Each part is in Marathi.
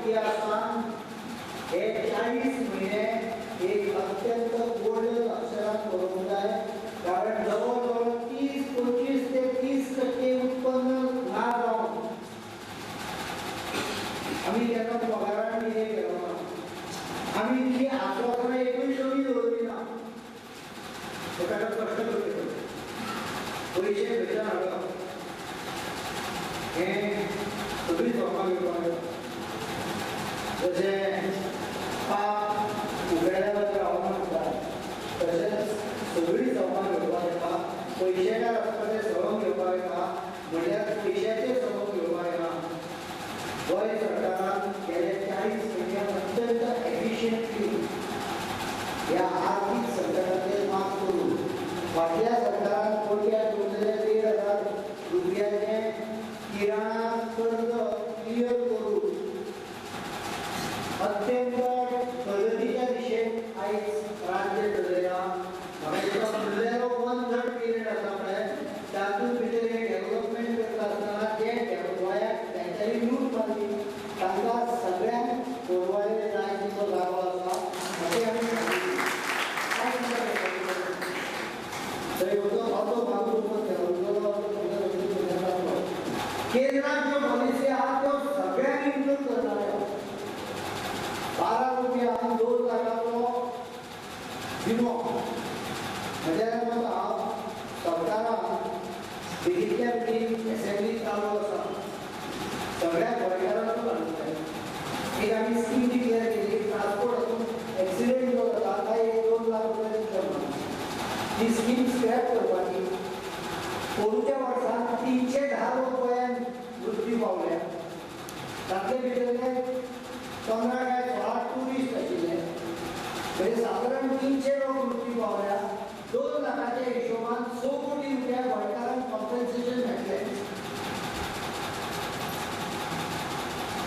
इतिहासान हे 40 महिने एक अत्यंत गोल्डन अक्षरात बरोबर आहे. कारण जवळजवळ 30-25 ते 30% उत्पन्न ना जाऊन आम्ही त्यांना पगाराने हे केलं. आम्ही ही आश्वासना एकूण कमी होती ना एखादा प्रश्न करतो पैसे भेटणार आलं हे सगळी जमा घेऊन जसे पाप उघड्यावर हवामान होतात तसेच सगळी जमा घेऊन पैशाच्या रस्त्याचे सहम घेऊन म्हणजे पैशाचे सहम घेऊन वय सरकारान गेल्या 40 महिन्यात अत्यंत एफिशियंटली या आर्थिक संकटाचे मात करून फाटल्या सरकारान कोट्यात जोडलेले 1,000 रुपयाचे किराणा कर्ज क्लिअर करून अत्यंत प्रगतीच्या दिशेत आयज राज्य ठरलेला फुडलो 1/3 पिरियड आसा पळय तातूंत भितर एक डेव्हलपमेंट करता आसतना जे गोंयाक त्यांच्यानी लूट मारली तांकां सगळ्यांक गोरवाळे जाय तितलो लाभ आसा अशें आमी थंय वचून असो भाग केंद्रात ज्यो पॉलिसी आहा त्यो सगळ्यांक इन्क्लूड करणाऱ्यो 12 रुपया 2 लाखाचो विमो म्हज्या मतान सरकारान बेगितल्या बेगीन असेंब्ली चालू आसा सगळ्या गोंयकारांक हाडूंक जाय. एक आमी स्कीम डिक्लेअर केली ट्रान्सपोर्ट हातूंत एक्सिडेंट जो जाता ताका 1-2 लाख रुपया दिवचो. ही स्कीम स्क्रॅप करपाची. पोरूच्या वर्सांत 310 लोक गोंयांत मृत्यू पावल्या. तातले भितरले 15 काय 16 टुरिस्ट आशिल्ले. म्हणजे साधारण 300 लोक मृत्यू पावल्या. 2 लाखाच्या हिशोबान 100 कोटी रुपया गोंयकारांक कॉम्पेन्सेशन मेळटलें.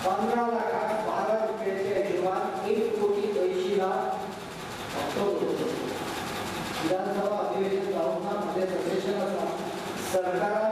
15 लाखाक 12 रुपयाच्या हिशोबान 1,80,00,000 हप्तो भरतलो. विधानसभा अधिवेशन जावंक ना मध्ये सजेशन आसा सरकारान